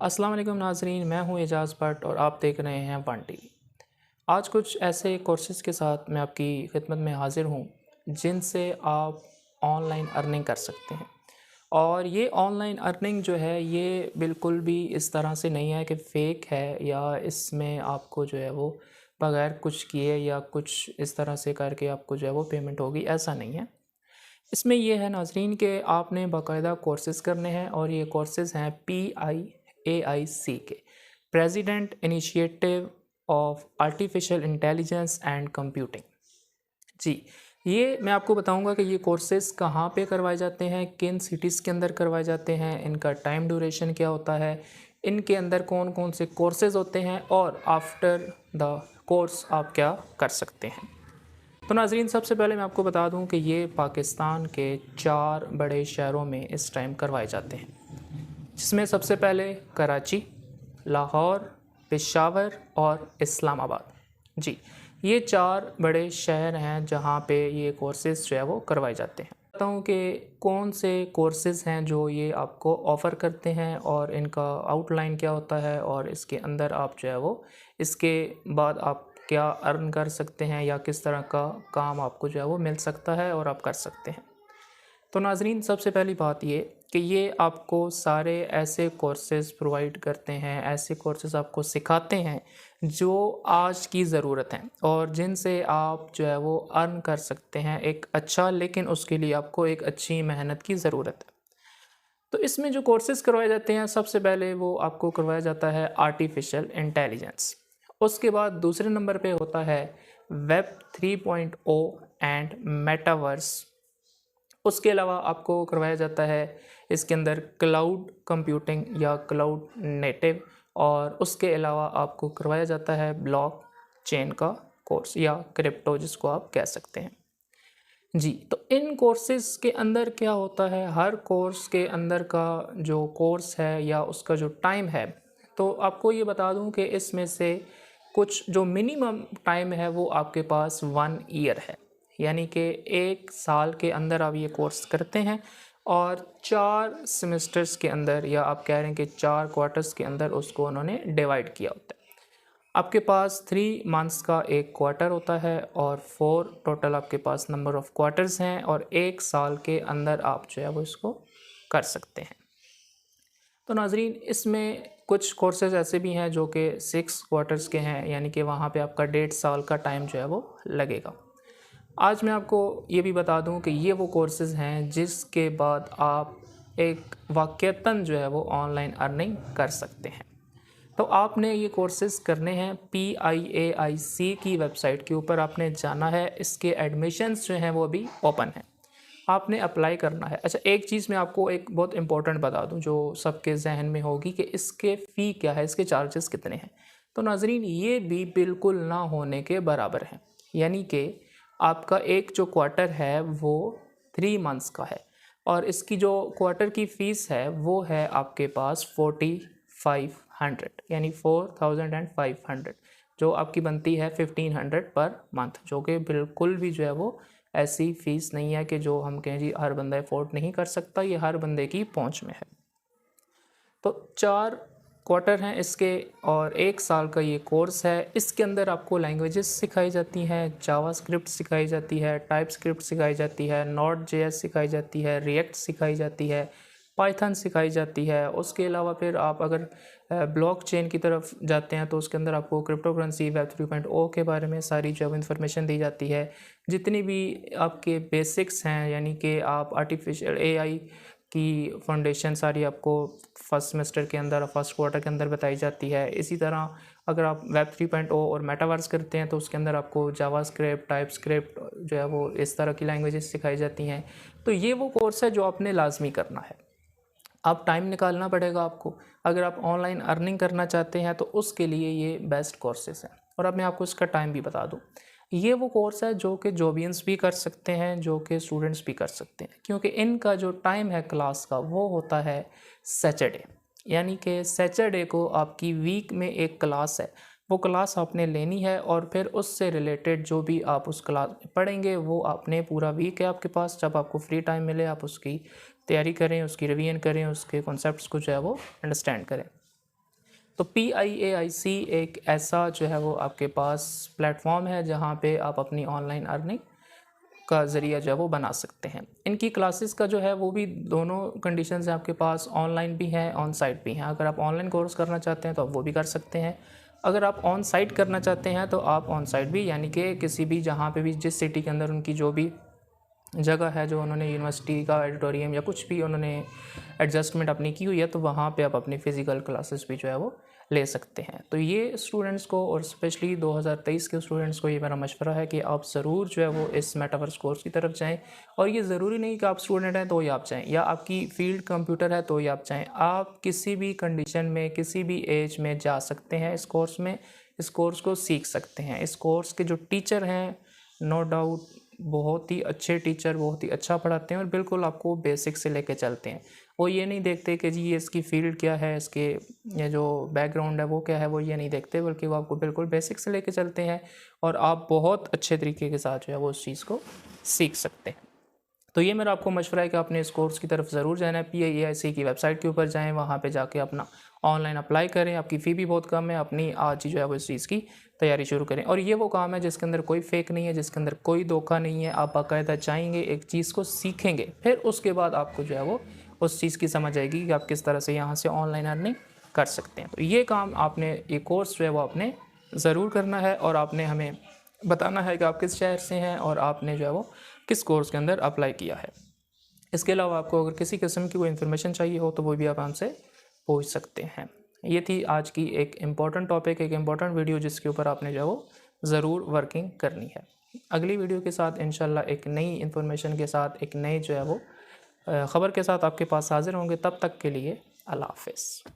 अस्सलाम वालेकुम नाज़रीन, मैं हूँ एजाज़ भट्ट और आप देख रहे हैं वन टीवी। आज कुछ ऐसे कोर्सेज़ के साथ मैं आपकी खिदमत में हाज़िर हूँ जिनसे आप ऑनलाइन अर्निंग कर सकते हैं। और ये ऑनलाइन अर्निंग जो है ये बिल्कुल भी इस तरह से नहीं है कि फ़ेक है या इसमें आपको जो है वो बग़ैर कुछ किए या कुछ इस तरह से करके आपको जो है वो पेमेंट होगी, ऐसा नहीं है। इसमें ये है नाज़रीन कि आपने बाकायदा कोर्सेज़ करने हैं और ये कोर्सेज़ हैं PIAIC के, president initiative of artificial intelligence and computing. जी, ये मैं आपको बताऊंगा कि ये कोर्सेज़ कहाँ पे करवाए जाते हैं, किन सिटीज़ के अंदर करवाए जाते हैं, इनका टाइम ड्यूरेशन क्या होता है, इनके अंदर कौन-कौन से कोर्सेज़ होते हैं और आफ्टर द कोर्स आप क्या कर सकते हैं। तो नाज़रीन, सबसे पहले मैं आपको बता दूं कि ये पाकिस्तान के 4 बड़े शहरों में इस टाइम करवाए जाते हैं, जिसमें सबसे पहले कराची, लाहौर, पेशावर और इस्लामाबाद। जी, ये 4 बड़े शहर हैं जहां पे ये कोर्सेज़ जो है वो करवाए जाते हैं। बताता हूँ कि कौन से कोर्सेज़ हैं जो ये आपको ऑफ़र करते हैं और इनका आउटलाइन क्या होता है और इसके अंदर आप जो है वो इसके बाद आप क्या अर्न कर सकते हैं या किस तरह का काम आपको जो है वो मिल सकता है और आप कर सकते हैं। तो नाज़रीन, सबसे पहली बात ये कि ये आपको सारे ऐसे कोर्सेज़ प्रोवाइड करते हैं, ऐसे कोर्सेज़ आपको सिखाते हैं जो आज की ज़रूरत हैं और जिनसे आप जो है वो अर्न कर सकते हैं एक अच्छा, लेकिन उसके लिए आपको एक अच्छी मेहनत की ज़रूरत है। तो इसमें जो कोर्सेज़ करवाए जाते हैं, सबसे पहले वो आपको करवाया जाता है आर्टिफिशियल इंटेलिजेंस। उसके बाद दूसरे नंबर पे होता है वेब 3.0 एंड मेटावर्स। उसके अलावा आपको करवाया जाता है इसके अंदर क्लाउड कंप्यूटिंग या क्लाउड नेटिव, और उसके अलावा आपको करवाया जाता है ब्लॉक चेन का कोर्स या क्रिप्टो जिसको आप कह सकते हैं। जी, तो इन कोर्सेज़ के अंदर क्या होता है, हर कोर्स के अंदर का जो कोर्स है या उसका जो टाइम है, तो आपको ये बता दूं कि इसमें से कुछ जो मिनिमम टाइम है वो आपके पास 1 ईयर है, यानी कि 1 साल के अंदर आप ये कोर्स करते हैं और 4 सेमेस्टर्स के अंदर या आप कह रहे हैं कि 4 क्वार्टर्स के अंदर उसको उन्होंने डिवाइड किया होता है। आपके पास 3 मंथ्स का एक क्वार्टर होता है और 4 टोटल आपके पास नंबर ऑफ़ क्वार्टर्स हैं और 1 साल के अंदर आप जो है वो इसको कर सकते हैं। तो नाज़रीन, इसमें कुछ कोर्सेज़ ऐसे भी हैं जो कि 6 क्वार्टर्स के हैं, यानी कि वहाँ पे आपका 1.5 साल का टाइम जो है वो लगेगा। आज मैं आपको ये भी बता दूं कि ये वो कोर्सेज़ हैं जिसके बाद आप एक वाक़ईतन जो है वो ऑनलाइन अर्निंग कर सकते हैं। तो आपने ये कोर्सेज़ करने हैं PIAIC की वेबसाइट के ऊपर आपने जाना है। इसके एडमिशन्स जो हैं वो अभी ओपन हैं, आपने अप्लाई करना है। अच्छा, एक चीज़ मैं आपको एक बहुत इम्पोर्टेंट बता दूं जो सबके जहन में होगी कि इसके फ़ी क्या है, इसके चार्जेस कितने हैं। तो नाज़रीन, ये भी बिल्कुल ना होने के बराबर है, यानी कि आपका एक जो क्वार्टर है वो 3 मंथ्स का है और इसकी जो क्वार्टर की फ़ीस है वो है आपके पास 4500, यानी 4500, जो आपकी बनती है 1500 पर मंथ, जो कि बिल्कुल भी जो है वो ऐसी फ़ीस नहीं है कि जो हम कहें जी हर बंदा अफोर्ड नहीं कर सकता, ये हर बंदे की पहुंच में है। तो 4 क्वार्टर हैं इसके और 1 साल का ये कोर्स है। इसके अंदर आपको लैंग्वेजेस सिखाई जाती हैं, जावास्क्रिप्ट सिखाई जाती है, टाइपस्क्रिप्ट सिखाई जाती है, नोड जेएस सिखाई जाती है, रिएक्ट सिखाई जाती है, पाइथन सिखाई जाती है। उसके अलावा फिर आप अगर ब्लॉकचेन की तरफ जाते हैं तो उसके अंदर आपको क्रिप्टो करेंसी, वेब 3.0 के बारे में सारी जो इन्फॉर्मेशन दी जाती है। जितनी भी आपके बेसिक्स हैं, यानी कि आप आर्टिफिशियल एआई की फाउंडेशन सारी आपको फर्स्ट सेमेस्टर के अंदर, फर्स्ट क्वार्टर के अंदर बताई जाती है। इसी तरह अगर आप वेब 3.0 और मेटावर्स करते हैं तो उसके अंदर आपको जावास्क्रिप्ट, टाइपस्क्रिप्ट जो है वो इस तरह की लैंग्वेजेस सिखाई जाती हैं। तो ये वो कोर्स है जो आपने लाजमी करना है। अब टाइम निकालना पड़ेगा आपको। अगर आप ऑनलाइन अर्निंग करना चाहते हैं तो उसके लिए ये बेस्ट कोर्सेज हैं। और अब मैं आपको इसका टाइम भी बता दूं, ये वो कोर्स है जो कि जॉबियंस भी कर सकते हैं, जो कि स्टूडेंट्स भी कर सकते हैं, क्योंकि इनका जो टाइम है क्लास का वो होता है सैटरडे, यानी कि सैटरडे को आपकी वीक में एक क्लास है, वो क्लास आपने लेनी है और फिर उससे रिलेटेड जो भी आप उस क्लास में पढ़ेंगे वो आपने पूरा वीक है आपके पास, जब आपको फ्री टाइम मिले आप उसकी तैयारी करें, उसकी रिवीजन करें, उसके कॉन्सेप्ट्स को जो है वो अंडरस्टैंड करें। तो PIAIC एक ऐसा जो है वो आपके पास प्लेटफॉर्म है जहाँ पे आप अपनी ऑनलाइन अर्निंग का ज़रिया जो है वो बना सकते हैं। इनकी क्लासेस का जो है वो भी दोनों कंडीशंस हैं आपके पास, ऑनलाइन भी हैं, ऑन साइट भी हैं। अगर आप ऑनलाइन कोर्स करना चाहते हैं तो आप वो भी कर सकते हैं। अगर आप ऑन साइट करना चाहते हैं तो आप ऑन साइट भी, यानी कि किसी भी जहाँ पे भी जिस सिटी के अंदर उनकी जो भी जगह है, जो उन्होंने यूनिवर्सिटी का ऑडिटोरियम या कुछ भी उन्होंने एडजस्टमेंट अपनी की हुई है, तो वहाँ पे आप अपनी फ़िज़िकल क्लासेस भी जो है वो ले सकते हैं। तो ये स्टूडेंट्स को, और स्पेशली 2023 के स्टूडेंट्स को ये मेरा मशवरा है कि आप ज़रूर जो है वो इस मेटावर्स कोर्स की तरफ जाएं। और ये ज़रूरी नहीं कि आप स्टूडेंट हैं तो ही आप जाएं, या आपकी फ़ील्ड कंप्यूटर है तो ही आप जाएं। आप किसी भी कंडीशन में, किसी भी एज में जा सकते हैं इस कोर्स में, इस कोर्स को सीख सकते हैं। इस कोर्स के जो टीचर हैं, नो डाउट बहुत ही अच्छे टीचर, बहुत ही अच्छा पढ़ाते हैं और बिल्कुल आपको बेसिक से लेके चलते हैं। वो ये नहीं देखते कि जी ये इसकी फ़ील्ड क्या है, इसके ये जो बैकग्राउंड है वो क्या है, वो ये नहीं देखते, बल्कि वो आपको बिल्कुल बेसिक से लेके चलते हैं और आप बहुत अच्छे तरीके के साथ जो है वो उस चीज़ को सीख सकते हैं। तो ये मेरा आपको मशवरा है कि आपने इस कोर्स की तरफ ज़रूर जाना है। PIAIC की वेबसाइट के ऊपर जाएँ, वहाँ पे जाके अपना ऑनलाइन अप्लाई करें। आपकी फ़ी भी बहुत कम है, अपनी आज ही जो है वो इस चीज़ की तैयारी शुरू करें। और ये वो काम है जिसके अंदर कोई फेक नहीं है, जिसके अंदर कोई धोखा नहीं है। आप बाकायदा जाएंगे, एक चीज़ को सीखेंगे, फिर उसके बाद आपको जो है वो उस चीज़ की समझ आएगी कि आप किस तरह से यहाँ से ऑनलाइन अर्निंग कर सकते हैं। तो ये काम आपने, ये कोर्स जो है वो आपने ज़रूर करना है और आपने हमें बताना है कि आप किस शहर से हैं और आपने जो है वो किस कोर्स के अंदर अप्लाई किया है। इसके अलावा आपको अगर किसी किस्म की कोई इन्फॉर्मेशन चाहिए हो तो वो भी आप हमसे पूछ सकते हैं। ये थी आज की एक इम्पॉर्टेंट टॉपिक, एक इम्पॉर्टेंट वीडियो जिसके ऊपर आपने जो है वो ज़रूर वर्किंग करनी है। अगली वीडियो के साथ इंशाल्लाह एक नई इन्फॉर्मेशन के साथ, एक नई जो है वो ख़बर के साथ आपके पास हाज़िर होंगे। तब तक के लिए अल्लाह हाफ़िज़।